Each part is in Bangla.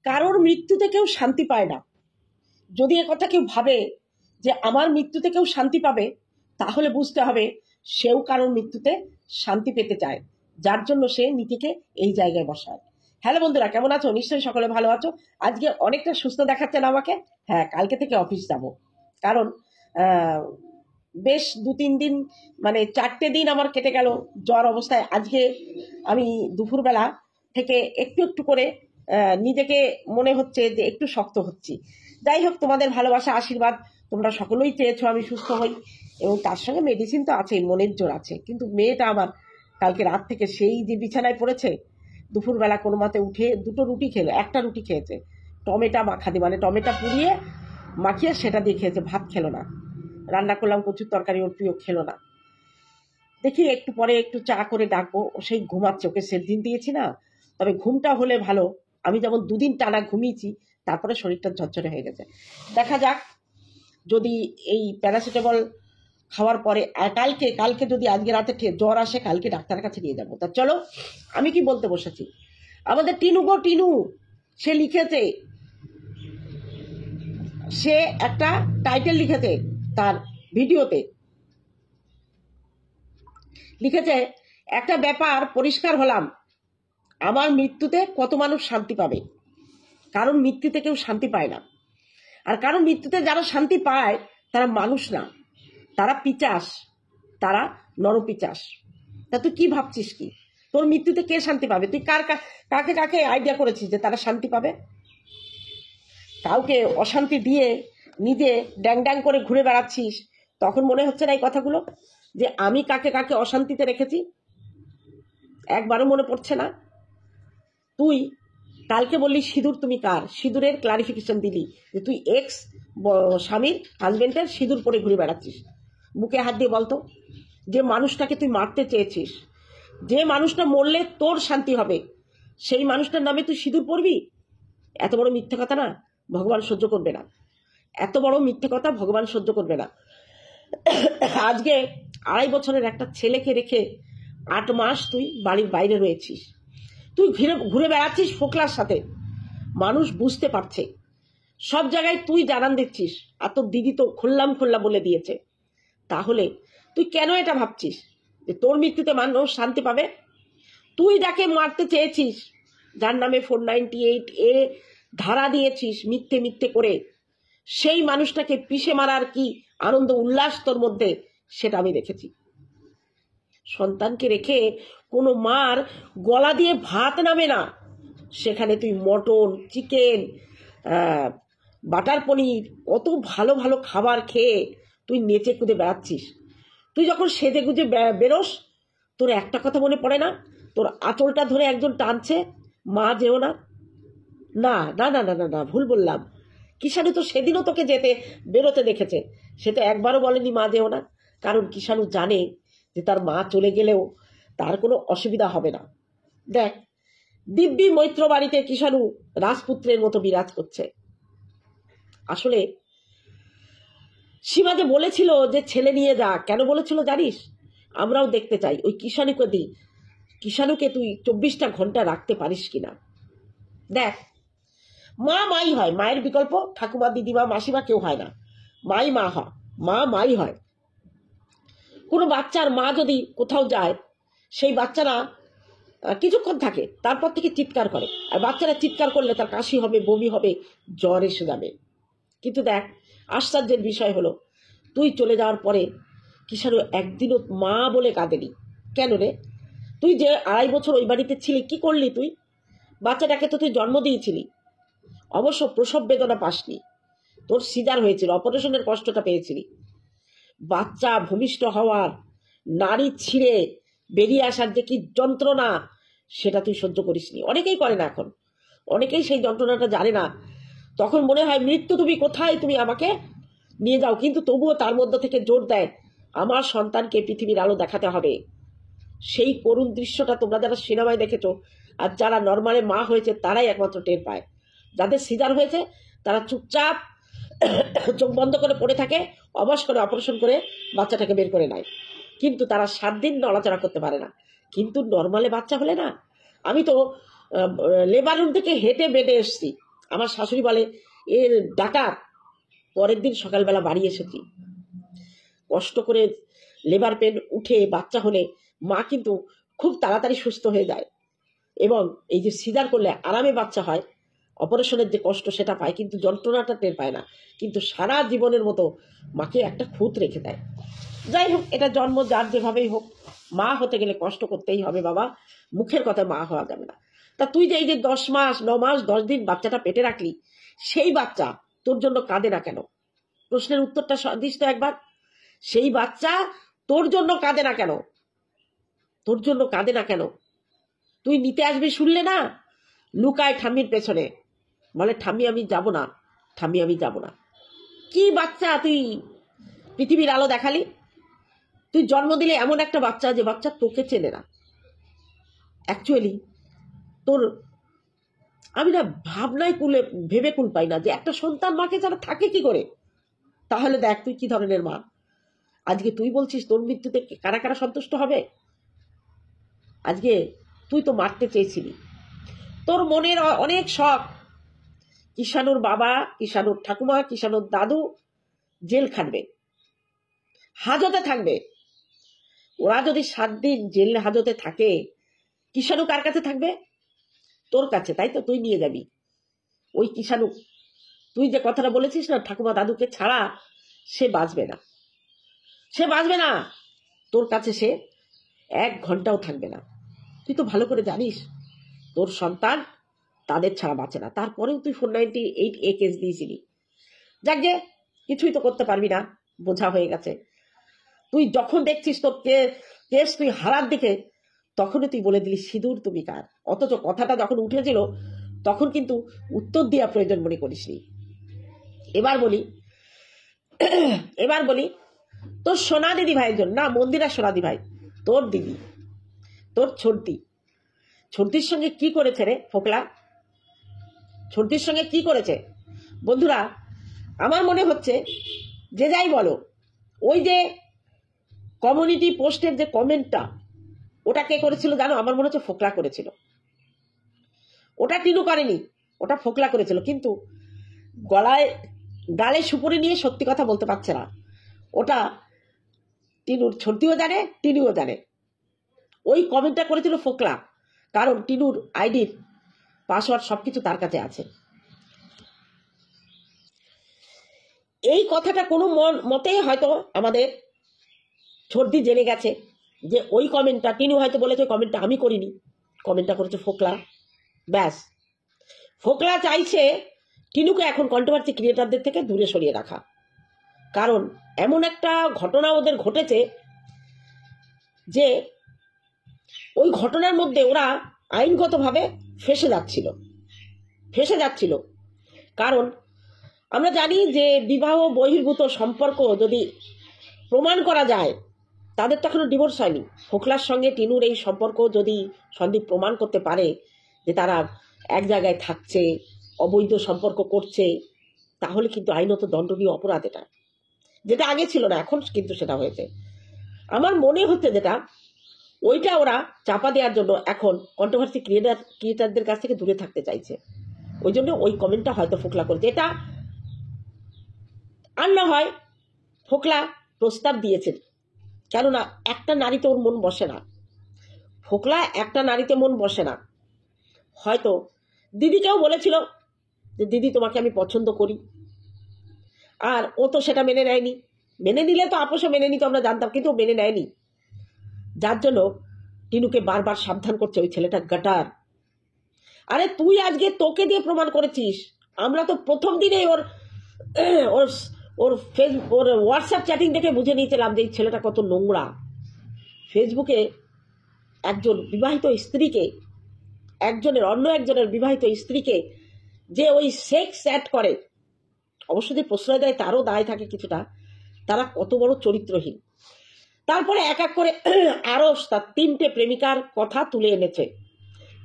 কারোর মৃত্যুতে কেউ শান্তি পায় না। যদি এ কথা কেউ ভাবে যে আমার মৃত্যুতে কেউ শান্তি পাবে, তাহলে বুঝতে হবে সেও কারোর মৃত্যুতে শান্তি পেতে চায়, যার জন্য সে নিজেকে এই জায়গায় বসায়। হ্যালো বন্ধুরা, কেমন আছো? নিশ্চয়ই সকলে ভালো আছো। আজকে অনেকটা সুস্থ দেখাচ্ছেন আমাকে। হ্যাঁ, কালকে থেকে অফিস যাব, কারণ বেশ 2-3 দিন, মানে 4টে দিন আমার কেটে গেল জ্বর অবস্থায়। আজকে আমি দুপুরবেলা থেকে একটু একটু করে নিজেকে মনে হচ্ছে যে একটু শক্ত হচ্ছি। যাই হোক, তোমাদের ভালোবাসা আশীর্বাদ তোমরা সকলেই চেয়েছো আমি সুস্থ হই, এবং তার সঙ্গে মেডিসিন তো আছেই, মনের জোর আছে। কিন্তু মেয়েটা আমার কালকে রাত থেকে সেই যে বিছানায় পড়েছে, দুপুরবেলা কোনো মতে উঠে 2টো রুটি খেলো, 1টা রুটি খেয়েছে টমেটো মাখা দিয়ে, মানে টমেটো পুড়িয়ে মাখিয়ে সেটা দিয়ে খেয়েছে, ভাত খেলো না। রান্না করলাম কচুর তরকারি, ওর প্রিয়, খেলো না। দেখি একটু পরে একটু চা করে ডাকবো, ও সেই ঘুমাচ্ছে, ওকে সেদিন দিয়েছি না। তবে ঘুমটা হলে ভালো, আমি যেমন 2 দিন টানা ঘুমিয়েছি, তারপরে শরীরটা ঝরঝরে হয়ে গেছে। দেখা যাক, যদি এই প্যারাসিটামল খাওয়ার পরে কালকে যদি আজকে রাতে জ্বর আসে, কালকে ডাক্তারের কাছে নিয়ে যাবো। তা চলো, আমি কি বলতে বসেছি। আমাদের টিনু গো টিনু, সে লিখেছে, সে একটা টাইটেল লিখেছে তার ভিডিওতে, লিখেছে একটা ব্যাপার পরিষ্কার হলাম, আমার মৃত্যুতে কত মানুষ শান্তি পাবে। কারণ মৃত্যুতে কেউ শান্তি পায় না। আর কারণ মৃত্যুতে যারা শান্তি পায় তারা মানুষ না, তারা পিচাস, তারা নরপিচাস। তা তুই কি ভাবছিস কি তোর মৃত্যুতে কে শান্তি পাবে? তুই কাকে কাকে আইডিয়া করেছিস যে তারা শান্তি পাবে? কাউকে অশান্তি দিয়ে নিজে ড্যাং ড্যাং করে ঘুরে বেড়াচ্ছিস, তখন মনে হচ্ছে না এই কথাগুলো যে আমি কাকে কাকে অশান্তিতে রেখেছি? একবারও মনে পড়ছে না? তুই কালকে বললি সিঁদুর তুমি কার, সিঁদুরের ক্লারিফিকেশন দিলি যে তুই এক্স স্বামীর হাজবেন্ডের সিঁদুর পরে ঘুরে বেড়াচ্ছিস। বুকে হাত দিয়ে বলতো, যে মানুষটাকে তুই মারতে চেয়েছিস, যে মানুষটা মরলে তোর শান্তি হবে, সেই মানুষটার নামে তুই সিঁদুর পরবি? এত বড় মিথ্যে কথা না ভগবান সহ্য করবে না, এত বড় মিথ্যে কথা ভগবান সহ্য করবে না। আজকে 2.5 বছরের একটা ছেলেকে রেখে 8 মাস তুই বাড়ির বাইরে রয়েছিস, তুই ঘুরে বেড়াচ্ছিস ফোকলার সাথে। মানুষ বুঝতে পারছে, সব জায়গায় তুই জানান দিচ্ছিস, আর তোর দিদি তো খোল্লা বলে দিয়েছে। তাহলে তুই কেন এটা ভাবছিস যে তোর মৃত্যুতে মানুষ শান্তি পাবে? তুই যাকে মারতে চেয়েছিস, যার নামে 498A ধারা দিয়েছিস মিথ্যে করে, সেই মানুষটাকে পিষে মারার কি আনন্দ উল্লাস তোর মধ্যে, সেটা আমি দেখেছি। সন্তানকে রেখে কোনো মার গলা দিয়ে ভাত নামে না, সেখানে তুই মটন, চিকেন, বাটার পনির, কত ভালো ভালো খাবার খেয়ে তুই নেচে কুদে বেড়াচ্ছিস। তুই যখন সেজে গুজে বেরোস, তোর একটা কথা মনে পড়ে না? তোর আঁচলটা ধরে একজন টানছে, মা যেও না। না না না না না না, ভুল বললাম। কিষাণু তো সেদিনও তোকে বেরোতে দেখেছে, সে তো একবারও বলেনি মা যেও না। কারণ কিষাণু জানে যে তার মা চলে গেলেও তার কোনো অসুবিধা হবে না। দেখ, দিব্যি মৈত্র বাড়িতে কিষাণু রাজপুত্রের মতো বিরাজ করছে। আসলে শিবা যে বলেছিল যে ছেলে নিয়ে যা, কেন বলেছিল জানিস? আমরাও দেখতে চাই ওই কিষাণুকে তুই 24টা ঘন্টা রাখতে পারিস কিনা। দেখ, মা মাই হয়, মায়ের বিকল্প ঠাকুমা, দিদিমা, মাসিমা কেউ হয় না। মাই হয়। কোনো বাচ্চার মা যদি কোথাও যায়, সেই বাচ্চারা কিছুক্ষণ থাকে, তারপর থেকে চিৎকার করে। আর বাচ্চারা চিৎকার করলে তার কাশি হবে, বমি হবে, জ্বর এসে যাবে। কিন্তু দেখ, আশ্চর্যের বিষয় হলো, তুই চলে যাওয়ার পরে কিষাণু একদিনও মা বলে কাঁদেনি। কেন রে? তুই যে 2.5 বছর ওই বাড়িতে ছিলি, কি করলি তুই? বাচ্চাটাকে তো তুই জন্ম দিয়েছিলি, অবশ্য প্রসব বেদনা পাসনি, তোর সিজার হয়েছিল, অপারেশনের কষ্টটা পেয়েছিলি। বাচ্চা ভূমিষ্ঠ হওয়ার, নারী ছিঁড়ে বেরিয়ে আসার যে কি যন্ত্রণা, সেটা তুই সহ্য করিসনি। অনেকেই করে না এখন, অনেকেই সেই যন্ত্রণাটা জানে না। তখন মনে হয় মৃত্যু তুমি কোথায়, তুমি আমাকে নিয়ে যাও। কিন্তু তবুও তার মধ্যে থেকে জোর দেয়, আমার সন্তানকে পৃথিবীর আলো দেখাতে হবে। সেই করুণ দৃশ্যটা তোমরা যারা সিনেমায় দেখেছো আর যারা নর্মালে মা হয়েছে তারাই একমাত্র টের পায়। যাদের সিজার হয়েছে তারা চুপচাপ চোখ বন্ধ করে পড়ে থাকে, অবশ করে অপারেশন করে বাচ্চাটাকে বের করে নেয়, কিন্তু তারা 7 দিন নড়াচড়া করতে পারে না। কিন্তু নর্মালে বাচ্চা হলে না, আমি তো লেবার রুম থেকে হেঁটে বেডে এসছি, আমার শাশুড়ি বলে এর ডাকাত। পরের দিন সকালবেলা বাড়ি এসেছি, কষ্ট করে লেবার পেন উঠে বাচ্চা হলে মা কিন্তু খুব তাড়াতাড়ি সুস্থ হয়ে যায়, এবং এই যে সিজার করলে আরামে বাচ্চা হয়, অপারেশনের যে কষ্ট সেটা পায়, কিন্তু যন্ত্রণাটা টের পায় না, কিন্তু সারা জীবনের মতো মাকে একটা খুঁত রেখে দেয়। যাই হোক, এটা জন্ম যার যেভাবেই হোক, মা হতে গেলে কষ্ট করতেই হবে বাবা, মুখের কথা মা হওয়া যাবে না। তা তুই যে এই যে 10 মাস 9 মাস 10 দিন বাচ্চাটা পেটে রাখলি, সেই বাচ্চা তোর জন্য কাঁদে না কেন? প্রশ্নের উত্তরটা দিস তো একবার। সেই বাচ্চা তোর জন্য কাঁদে না কেন? তোর জন্য কাঁদে না কেন? তুই নিতে আসবি শুনলে না, লুকায় ঠাম্মির পেছনে, বলে ঠাম্মি আমি যাব না, ঠাম্মি আমি যাব না। কি বাচ্চা তুই পৃথিবীর আলো দেখালি? তুই জন্ম দিলে এমন একটা বাচ্চা যে বাচ্চা তোকে চেনে না। অ্যাকচুয়ালি তোর আমি না ভাবনায় ভেবে কুল পাই না যে একটা সন্তান মাকে যারা থাকে কি করে। তাহলে দেখ তুই কি ধরনের মা। আজকে তুই বলছিস তোর মৃত্যুতে কারা কারা সন্তুষ্ট হবে? আজকে তুই তো মারতে চেয়েছিলি, তোর মনের অনেক শখ, কিষাণুর বাবা, কিষাণুর ঠাকুমা, কিষাণুর দাদু জেল খাটবে, হাজতে থাকবে। ওরা যদি 7 দিন জেল হাজতে থাকে, কিষাণু কার কাছে থাকবে? তোর কাছে, তাই তো? তুই নিয়ে যাবি ওই কিষাণু। তুই যে কথাটা বলেছিস না ঠাকুমা দাদুকে ছাড়া সে বাঁচবে না, সে বাঁচবে না, তোর কাছে সে 1 ঘন্টাও থাকবে না। তুই তো ভালো করে জানিস তোর সন্তান তাদের ছাড়া বাঁচে না, তারপরেও তুই 498A কেস দিয়েছিলি। যাক গে, কিছুই তো করতে পারবি না, বোঝা হয়ে গেছে। তুই যখন দেখছিস তোর কেস তুই হারার দিকে, তখনই তুই বলে দিলি সিঁদুর তুমি কার। অথচ কথাটা যখন উঠেছিল তখন কিন্তু উত্তর দেওয়া প্রয়োজন মনে করিসনি। এবার বলি তোর সোনা দিদি ভাইয়ের জন্য, না মন্দিরা সোনা দিদি ভাই, তোর দিদি, তোর ছোটদির সঙ্গে কি করেছে রে ফোকলা? ছোটদির সঙ্গে কি করেছে? বন্ধুরা, আমার মনে হচ্ছে যে যাই বলো, ওই যে কমিউনিটি পোস্টের যে কমেন্টটা, ওটা কে করেছিল জানো? আমার মনে হচ্ছে ফোকলা করেছিল। ওটা টিনু করেনি, ওটা ফোকলা করেছিল। কিন্তু গালে সুপুরি নিয়ে সত্যি কথা বলতে পারছে না। ওটা টিনুর ছোটদিও জানে, টিনুও জানে। ওই কমেন্টটা করেছিল ফোকলা, কারণ টিনুর আইডির পাসওয়ার্ড সবকিছু তার কাছে আছে। এই কথাটা কোনো মতেই হয়তো আমাদের ছোটদি জেনে গেছে যে ওই কমেন্টটা টিনু হয়তো বলেছে কমেন্টটা আমি করিনি, কমেন্টটা করেছে ফোকলা। ব্যাস, ফোকলা চাইছে টিনুকে এখন কন্ট্রোভার্সি ক্রিয়েটারদের থেকে দূরে সরিয়ে রাখা, কারণ এমন একটা ঘটনা ওদের ঘটেছে যে ওই ঘটনার মধ্যে ওরা আইনগতভাবে ফেসে যাচ্ছিল। কারণ আমরা জানি যে বিবাহ বহির্ভূত সম্পর্ক যদি প্রমাণ করা যায়, তাদের তো এখনো ডিভোর্স হয়নি। ফোকলার সঙ্গে টিনুর এই সম্পর্ক যদি সন্দীপ প্রমাণ করতে পারে যে তারা এক জায়গায় থাকছে, অবৈধ সম্পর্ক করছে, তাহলে কিন্তু আইনত দণ্ডনীয় অপরাধ এটা, যেটা আগে ছিল না, এখন কিন্তু সেটা হয়েছে। আমার মনে হচ্ছে যেটা ওইটা ওরা চাপা দেওয়ার জন্য এখন কন্ট্রোভার্সি ক্রিয়েটারদের কাছ থেকে দূরে থাকতে চাইছে। ওই জন্য ওই কমেন্টটা হয়তো ফোকলা করেছে। এটা আর না হয় ফোকলা প্রস্তাব দিয়েছেন, কেননা একটা নারীতে ওর মন বসে না। ফোকলা একটা নারীতে মন বসে না। হয়তো দিদিকেও বলেছিল যে দিদি তোমাকে আমি পছন্দ করি, আর ও তো সেটা মেনে নেয়নি। মেনে নিলে তো আপোষে মেনে নিত, আমরা জানতাম, কিন্তু মেনে নেয়নি। যার জন্য টিনুকে বারবার সাবধান করছে ওই ছেলেটা গাটার। আরে তুই আজকে তোকে দিয়ে প্রমাণ করেছিস। আমরা তো প্রথম দিনেই ওর হোয়াটসঅ্যাপ চ্যাটিং দেখে বুঝে নিয়েছিলাম যে এই ছেলেটা কত নোংরা। ফেসবুকে একজন বিবাহিত স্ত্রীকে, অন্য একজনের বিবাহিত স্ত্রীকে যে ওই সেক্স চ্যাট করে, অবশ্য যে প্রশ্রয় দেয় তারও দায় থাকে কিছুটা, তারা কত বড় চরিত্রহীন। তারপরে এক এক করে আরো তার 3টে প্রেমিকার কথা তুলে এনেছে,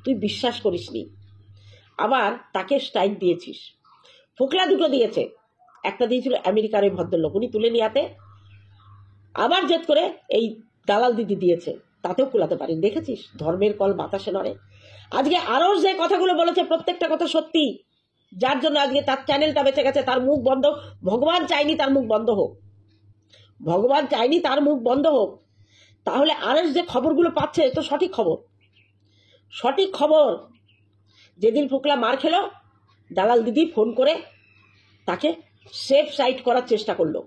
তুই বিশ্বাস করিসনি। আবার তাকে স্ট্রাইক দিয়েছিস। ফোকলা 2টো দিয়েছে, একটা দিয়েছিল আমেরিকার ওই ভদ্রলোক, উনি তুলে নিয়াতে। আবার জেদ করে এই দালাল দিদি দিয়েছে, তাতেও কুলাতে পারেন। দেখেছিস ধর্মের কল বাতাসে নড়ে। আজকে আরো যে কথাগুলো বলেছে প্রত্যেকটা কথা সত্যি, যার জন্য আজকে তার চ্যানেলটা বেঁচে গেছে, তার মুখ বন্ধ। ভগবান চাইনি তার মুখ বন্ধ হোক, ভগবান চাইনি তার মুখ বন্ধ হোক। তাহলে আরএস যে খবরগুলো পাচ্ছে তো সঠিক খবর, সঠিক খবর। যেদিন ফুকলা মার খেলো, দালাল দিদি ফোন করে তাকে সেফ সাইড করার চেষ্টা করলো,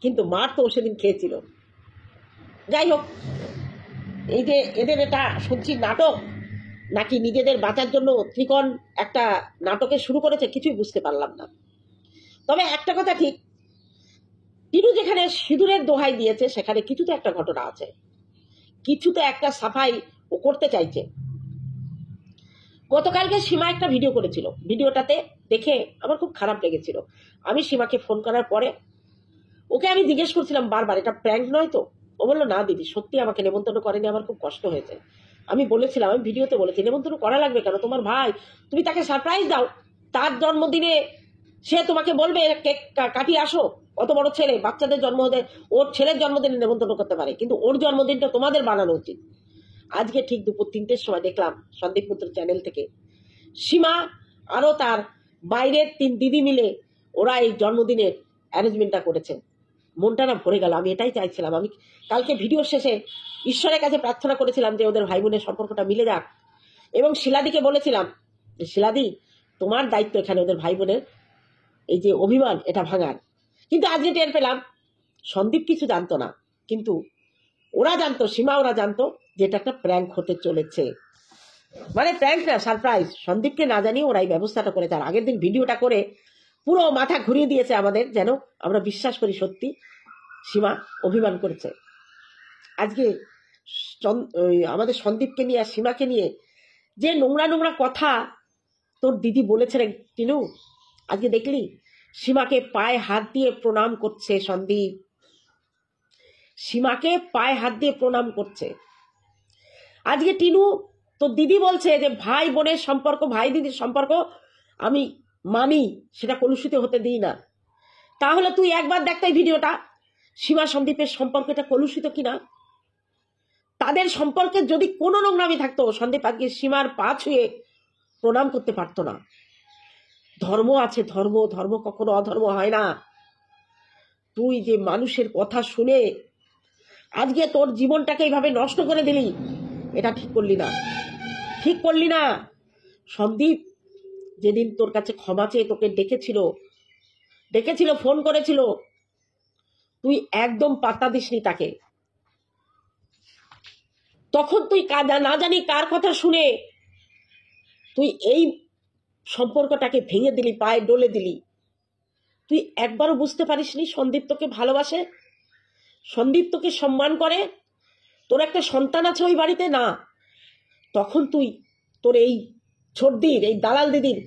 কিন্তু মার তো সেদিন খেয়েছিল। যাই হোক, এই যে এদের এটা শুনছি নাটক, নাকি নিজেদের বাঁচার জন্য ত্রিকোণ একটা নাটকে শুরু করেছে, কিছুই বুঝতে পারলাম না। তবে একটা কথা ঠিক, টিনু যেখানে সিঁদুরের দোহাই দিয়েছে সেখানে কিছু তো একটা ঘটনা আছে, কিছু তো একটা সাফাই ও করতে চাইছে। গতকালকে সীমা একটা ভিডিও করেছিল, ভিডিওটাতে দেখে আমার খুব খারাপ লেগেছিল। আমি সীমাকে ফোন করার পরে ওকে আমি জিজ্ঞেস করছিলাম বারবার, এটা প্র্যাঙ্ক নয় তো? ও বললো না দিদি, সত্যি আমাকে নেমন্তন্ন করেনি, আমার খুব কষ্ট হয়েছে। আমি বলেছিলাম, আমি ভিডিওতে বলেছি, নেমন্তন্ন করা লাগবে কেন, তোমার ভাই, তুমি তাকে সারপ্রাইজ দাও। তার জন্মদিনে সে তোমাকে বলবে কেক কাটিয়ে আসো, অত বড় ছেলে, বাচ্চাদের জন্মদিনে, ওর ছেলের জন্মদিনে নেমন্তন্ন করতে পারে, কিন্তু ওর জন্মদিনটা তোমাদের বানানো উচিত। আজকে ঠিক দুপুর 3টের সময় দেখলাম সন্দীপ পুত্র চ্যানেল থেকে সীমা আরো তার বাইরের 3 দিদি মিলে ওরা এই জন্মদিনের অ্যারেঞ্জমেন্টটা করেছে। মনটা না ভরে গেল। আমি এটাই চাইছিলাম। আমি কালকে ভিডিওর শেষে ঈশ্বরের কাছে প্রার্থনা করেছিলাম যে ওদের ভাই বোনের সম্পর্কটা মিলে যাক, এবং শিলাদিকে বলেছিলাম যে শিলাদি, তোমার দায়িত্ব এখানে ওদের ভাই বোনের এই যে অভিমান এটা ভাঙার। কিন্তু আজকে টের পেলাম সন্দীপ কিছু জানতো না, কিন্তু ওরা জানতো, সীমা ওরা জানতো যে এটা একটা প্র্যাঙ্ক হতে চলেছে। মানে প্র্যাঙ্ক না, সারপ্রাইজ। সন্দীপকে না জানিয়ে ওরা এই ব্যবস্থাটা করেছে। আর আগের দিন ভিডিওটা করে পুরো মাথা ঘুরিয়ে দিয়েছে আমাদের, যেন আমরা বিশ্বাস করি সত্যি সীমা অভিমান করেছে। আজকে আমাদের সন্দীপকে নিয়ে আর সীমাকে নিয়ে যে নোংরা নোংরা কথা তোর দিদি বলেছে রে টিনু, আজকে দেখলি সীমাকে পায়ে হাত দিয়ে প্রণাম করছে সন্দীপ, সীমাকে পায়ে হাত দিয়ে প্রণাম করছে। আজকে টিনু তোর দিদি বলছে যে ভাই বোনের সম্পর্ক, ভাই দিদির সম্পর্ক আমি মানি, সেটা কলুষিত হতে দিই না। তাহলে তুই একবার দেখ তাই ভিডিওটা, সীমা সন্দীপের সম্পর্কটা কলুষিত কিনা। তাদের সম্পর্কে যদি কোনো নোংরামি থাকতো, সন্দীপ আজকে সীমার পা ছুঁয়ে প্রণাম করতে পারতো না। ধর্ম আছে, ধর্ম, ধর্ম কখনো অধর্ম হয় না। তুই যে মানুষের কথা শুনে আজকে তোর জীবনটাকে এইভাবে নষ্ট করে দিলি, এটা ঠিক করলি না, ঠিক করলি না। সন্দীপ যেদিন তোর কাছে ক্ষমা চেয়ে তোকে ডেকেছিল, ফোন করেছিল, তুই একদম পাত্তা দিসনি তাকে। তখন তুই না জানি কার কথা শুনে তুই এই সম্পর্কটাকে ভেঙে দিলি, পায়ে ডলে দিলি। তুই একবারও বুঝতে পারিসনি সন্দীপ তোকে ভালোবাসে, সন্দীপ তোকে সম্মান করে, তোর একটা সন্তান আছে ওই বাড়িতে না। তখন তুই তোর এই ছোটদির, এই দালাল দিদির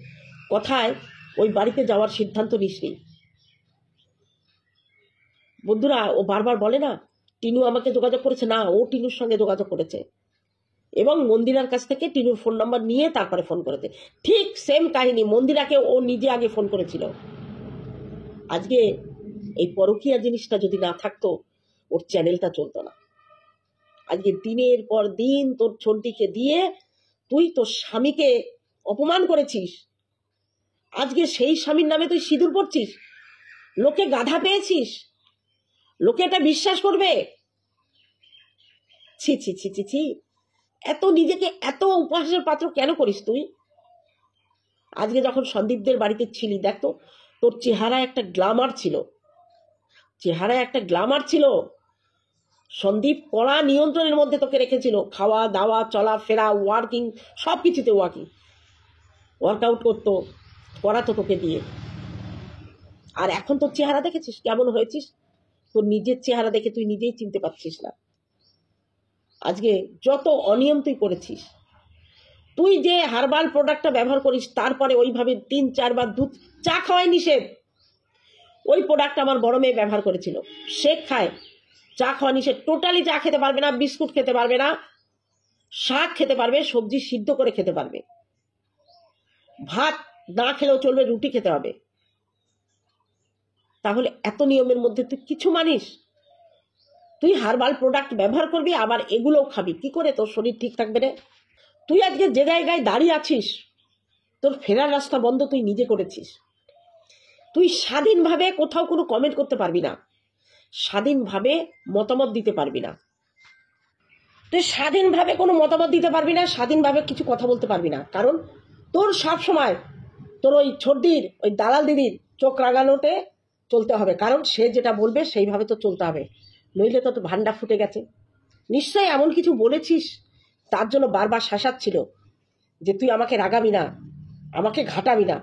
কথায় ওই বাড়িতে যাওয়ার সিদ্ধান্ত নিসনি। বন্ধুরা, ও বারবার বলে না টিনু আমাকে যোগাযোগ করেছে, না, ও টিনুর সঙ্গে যোগাযোগ করেছে এবং মন্দিরার কাছ থেকে টিনুর ফোন নাম্বার নিয়ে তারপরে ফোন করেছে। ঠিক সেম কাহিনী, মন্দিরাকে ও নিজে আগে ফোন করেছিল। আজকে এই পরকীয়া জিনিসটা যদি না থাকতো, ওর চ্যানেলটা চলতো না। আজকে দিনের পর দিন তোর ছোটদিকে দিয়ে তুই তোর স্বামীকে অপমান করেছিস। আজকে সেই স্বামীর নামে তুই সিঁদুর পড়ছিস, লোকে গাধা পেয়েছিস, লোকে এটা বিশ্বাস করবে? ছি ছি ছি ছি ছি, এত নিজেকে এত উপহাসের পাত্র কেন করিস তুই? আজকে যখন সন্দীপদের বাড়িতে ছিলি, দেখতো তোর চেহারা একটা গ্ল্যামার ছিল, চেহারায় একটা গ্ল্যামার ছিল। সন্দীপ কড়া নিয়ন্ত্রণের মধ্যে তোকে রেখেছিল, খাওয়া দাওয়া, চলাফেরা, ওয়ার্কিং, সব কিছুতে ওয়ার্কআউট করতো, করাতো তোকে দিয়ে। আর এখন তোর চেহারা দেখেছিস কেমন হয়েছিস? তোর নিজের চেহারা দেখে তুই নিজেই চিনতে পারছিস না। আজকে যত অনিয়ম তুই করেছিস, তুই যে হার্বাল প্রোডাক্টটা ব্যবহার করিস, তারপরে ওইভাবে 3-4 বার দুধ চা খাওয়াই নিষেধ। ওই প্রোডাক্ট আমার বড় মেয়ে ব্যবহার করেছিল, শেক খায়, চা খাওয়া নিষেধ, টোটালি চা খেতে পারবে না, বিস্কুট খেতে পারবে না, শাক খেতে পারবে, সবজি সিদ্ধ করে খেতে পারবে, ভাত না খেলেও চলবে, রুটি খেতে হবে। তাহলে এত নিয়মের মধ্যে তুই কিছু মানিস? তুই হার্বাল প্রোডাক্ট ব্যবহার করবি, আবার এগুলোও খাবি, কি করে তোর শরীর ঠিক থাকবে রে? তুই আজকে যে জায়গায় দাঁড়িয়ে আছিস, তোর ফেরার রাস্তা বন্ধ তুই নিজে করেছিস। তুই স্বাধীনভাবে কোথাও কোনো কমেন্ট করতে পারবি না, স্বাধীনভাবে মতামত দিতে পারবি না, তুই স্বাধীনভাবে কোনো মতামত দিতে পারবি না, স্বাধীনভাবে কিছু কথা বলতে পারবি না। কারণ তোর সব সময় তোর ওই ছোটদির, ওই দালাল দিদির চোখ রাগানোতে চলতে হবে। কারণ সে যেটা বলবে সেইভাবে তো চলতে হবে, নইলে তো ভান্ডা ফুটে গেছে। নিশ্চয়ই এমন কিছু বলেছিস, তার জন্য বারবার শাসাচ্ছিল যে তুই আমাকে রাগাবি না, আমাকে ঘাটাবি না।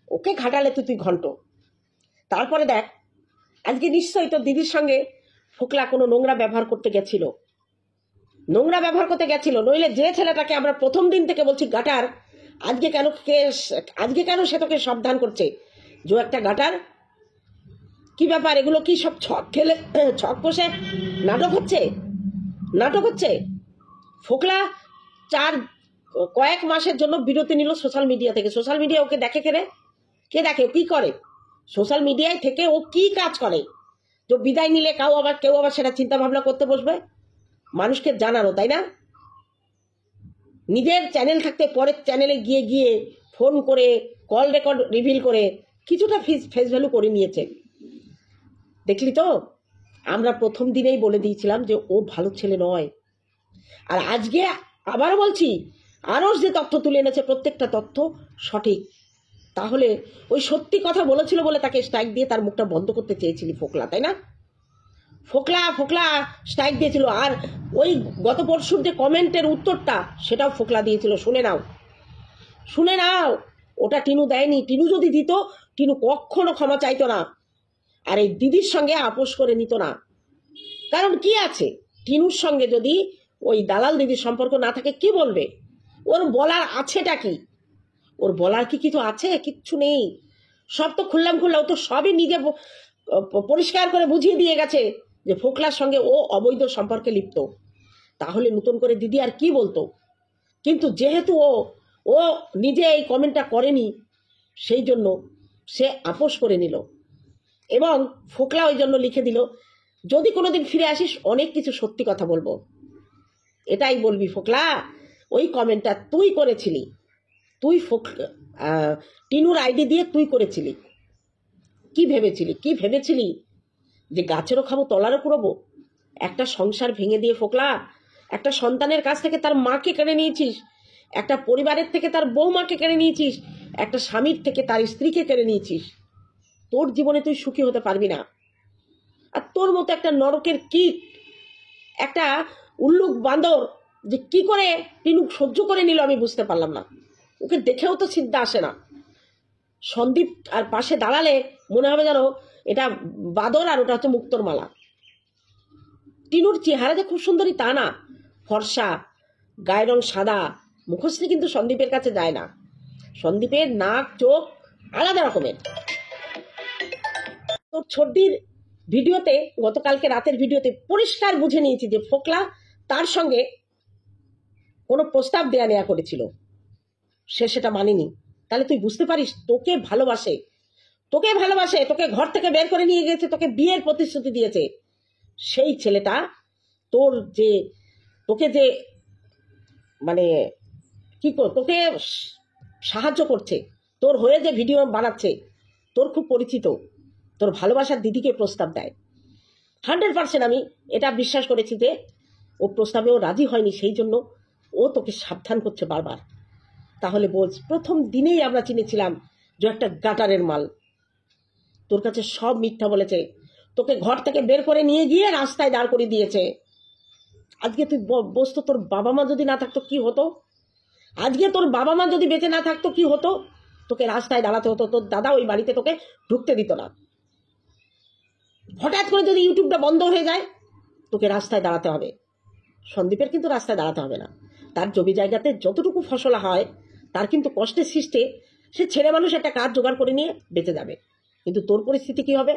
ওকে ঘাটালে তুই ঘন্ট। তারপরে দেখ, আজকে নিশ্চয়ই তোর দিদির সঙ্গে ফোকলা কোনো নোংরা ব্যবহার করতে গেছিল, নোংরা ব্যবহার করতে গেছিল। নইলে যে ছেলেটাকে আমরা প্রথম দিন থেকে বলছি গাটার, আজকে কেন সে তোকে সাবধান করছে যে একটা গাটার? কি ব্যাপার? এগুলো কি সব ছক কষে নাটক হচ্ছে? ফোকলা কয়েক মাসের জন্য বিরতি নিল সোশ্যাল মিডিয়া থেকে। সোশ্যাল মিডিয়া ওকে দেখে কে দেখে? কি করে সোশ্যাল মিডিয়ায় থেকে? ও কি কাজ করে? তো বিদায় নিলে কেউ আবার সেটা চিন্তা ভাবনা করতে বসবে মানুষকে জানানো, তাই না? নিজের চ্যানেল থাকতে পরের চ্যানেলে গিয়ে ফোন করে কল রেকর্ড রিভিল করে কিছুটা ফেস ভ্যালু করে নিয়েছে। দেখলি তো, আমরা প্রথম দিনেই বলে দিয়েছিলাম যে ও ভালো ছেলে নয়। আর আজকে আবার বলছি, আরও যে তথ্য তুলে এনেছে প্রত্যেকটা তথ্য সঠিক। তাহলে ওই সত্যি কথা বলেছিল বলে তাকে স্ট্রাইক দিয়ে তার মুখটা বন্ধ করতে চেয়েছিলি ফোকলা, তাই না? ফোকলা স্ট্রাইক দিয়েছিল। আর ওই গত পরশুর যে কমেন্টের উত্তরটা, সেটাও ফোকলা দিয়েছিল। শুনে নাও, ওটা টিনু দেয়নি। টিনু যদি দিত, টিনু কখনো ক্ষমা চাইতো না, আর এই দিদির সঙ্গে আপোষ করে নিত না। কারণ কি আছে, টিনুর সঙ্গে যদি ওই দালাল দিদির সম্পর্ক না থাকে, কি বলবে? ওর বলার আছেটা কি? ওর বলার কি কিছু আছে? কিচ্ছু নেই। সব তো খুললাম। ও তো সবই নিজে পরিষ্কার করে বুঝিয়ে দিয়ে গেছে যে ফোকলার সঙ্গে ও অবৈধ সম্পর্কে লিপ্ত। তাহলে নতুন করে দিদি আর কি বলতো? কিন্তু যেহেতু ও নিজে এই কমেন্টটা করেনি, সেই জন্য সে আপোষ করে নিল। এবং ফোকলা ওই জন্য লিখে দিল, যদি কোনোদিন ফিরে আসিস অনেক কিছু সত্যি কথা বলবো। এটাই বলবি ফোকলা, ওই কমেন্টটা তুই করেছিলি। তুই টিনুর আইডি দিয়ে তুই করেছিলি। কি ভেবেছিলি যে গাছেরও খাবো তলারও কুড়াবো? একটা সংসার ভেঙে দিয়ে ফোকলা, একটা সন্তানের কাছ থেকে তার মাকে কেড়ে নিয়েছিস, একটা পরিবারের থেকে তার বৌমাকে কেড়ে নিয়েছিস, একটা স্বামীর থেকে তার স্ত্রীকে কেড়ে নিয়েছিস। তোর জীবনে তুই সুখী হতে পারবি না। আর তোর মতো একটা নরকের কীট, একটা উল্লুক বান্দর যে কি করে টিনু সহ্য করে নিল আমি বুঝতে পারলাম না। ওকে দেখেও তো চিন্তা আসে না। সন্দীপ আর পাশে দাঁড়ালে মনে হবে যেন এটা বাদর আর ওটা হচ্ছে মুক্তোর মালা। টিনুর চেহারা যে খুব সুন্দরী তা না, ফর্সা, গায়ের রং সাদা, মুখশ্রী কিন্তু সন্দীপের কাছে যায় না। সন্দীপের নাক চোখ আলাদা রকমের। তোর ছোটদির ভিডিওতে, গতকালকে রাতের ভিডিওতে পরিষ্কার বুঝে নিয়েছি যে ফোকলা তার সঙ্গে কোনো প্রস্তাব নেয়া করেছিল, সে সেটা মানেনি। তাহলে তুই বুঝতে পারিস তোকে ভালোবাসে, তোকে ঘর থেকে বের করে নিয়ে গেছে, তোকে বিয়ের প্রতিশ্রুতি দিয়েছে। সেই ছেলেটা তোকে যে মানে তোকে সাহায্য করছে, তোর হয়ে যে ভিডিও বানাচ্ছে, তোর খুব পরিচিত, তোর ভালোবাসার দিদিকে প্রস্তাব দেয়। 100% আমি এটা বিশ্বাস করেছি যে ও প্রস্তাবেও রাজি হয়নি, সেই জন্য ও তোকে সাবধান করছে বারবার। তাহলে বল, প্রথম দিনেই আমরা চিনেছিলাম যে একটা গাটারের মাল। তোর কাছে সব মিথ্যা বলেছে, তোকে ঘর থেকে বের করে নিয়ে গিয়ে রাস্তায় দাঁড় করে দিয়েছে। আজকে তুই বসতো, তোর বাবা মা যদি না থাকতো কি হতো? আজকে তোর বাবা মা যদি বেঁচে না থাকতো কি হতো? তোকে রাস্তায় দাঁড়াতে হতো, তোর দাদা ওই বাড়িতে তোকে ঢুকতে দিত না। হঠাৎ করে যদি ইউটিউবটা বন্ধ হয়ে যায়, তোকে রাস্তায় দাঁড়াতে হবে। সন্দীপের কিন্তু রাস্তায় দাঁড়াতে হবে না। তার জমি জায়গাতে যতটুকু ফসলা হয়, তার কিন্তু কষ্টের সৃষ্টে সে ছেলে মানুষ একটা কাজ জোগাড় করে নিয়ে বেঁচে যাবে। কিন্তু তোর পরিস্থিতি কি হবে?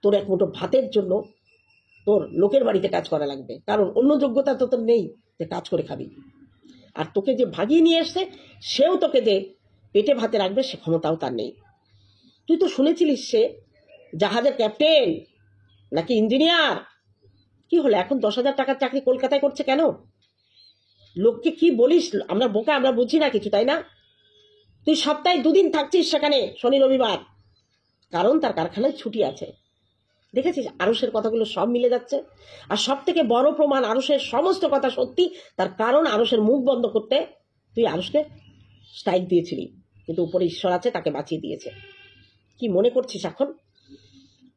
তোর এক মুঠো ভাতের জন্য তোর লোকের বাড়িতে কাজ করা লাগবে, কারণ অন্য যোগ্যতা তো তোর নেই যে কাজ করে খাবি। আর তোকে যে ভাগিয়ে নিয়ে এসছে, সেও তোকে যে পেটে ভাতে রাখবে সে ক্ষমতাও তার নেই। তুই তো শুনেছিলিস সে জাহাজের ক্যাপ্টেন নাকি ইঞ্জিনিয়ার। কি হলো এখন? 10,000 টাকার চাকরি কলকাতায় করছে কেন? লোককে কি বলিস? আমরা বোকা, আমরা বুঝি না কিছু, তাই না? তুই সপ্তাহে 2 দিন থাকছিস সেখানে, শনি রবিবার, কারণ তার কারখানায় ছুটি আছে। দেখেছিস আরুষের কথাগুলো সব মিলে যাচ্ছে। আর সব থেকে বড় প্রমাণ আরুষের সমস্ত কথা সত্যি, তার কারণ আরুষের মুখ বন্ধ করতে তুই আরুষকে স্ট্রাইক দিয়েছিলি, কিন্তু উপরে ঈশ্বর আছে, তাকে বাঁচিয়ে দিয়েছে। কি মনে করছিস এখন?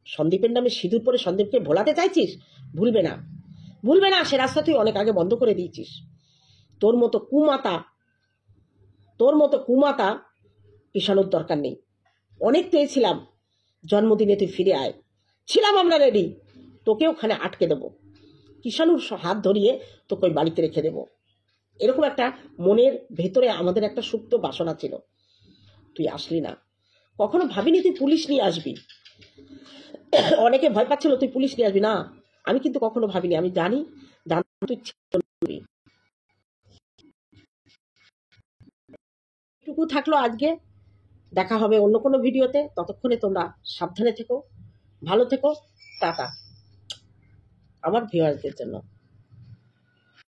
সন্দীপের নামে সিঁদুর পরে সন্দীপকে ভোলাতে চাইছিস? ভুলবে না, ভুলবে না, সে রাস্তা তুই অনেক আগে বন্ধ করে দিয়েছিস। তোর মতো কুমাতা ঈশানুর দরকার নেই। অনেক পেয়েছিলাম, জন্মদিনে তুই ফিরে আয়, ছিলাম আমরা রেডি, তোকে ওখানে আটকে দেবো, কিষানুর হাত ধরিয়ে তোকে ওই বাড়িতে রেখে দেবো। এরকম একটা মনের ভেতরে আমাদের একটা সুপ্ত বাসনা ছিল। তুই আসলি না, কখনো ভাবিনি তুই পুলিশ নিয়ে আসবি। অনেকে ভয় পাচ্ছিল তুই পুলিশ নিয়ে আসবি না, আমি কিন্তু কখনো ভাবিনি। আমি জানি তুই টুকু থাকলো আজকে। দেখা হবে অন্য কোনো ভিডিওতে, ততক্ষণে তোমরা সাবধানে থেকো, ভালো থেকো, টাটা আমার ভিউয়ারদের জন্য।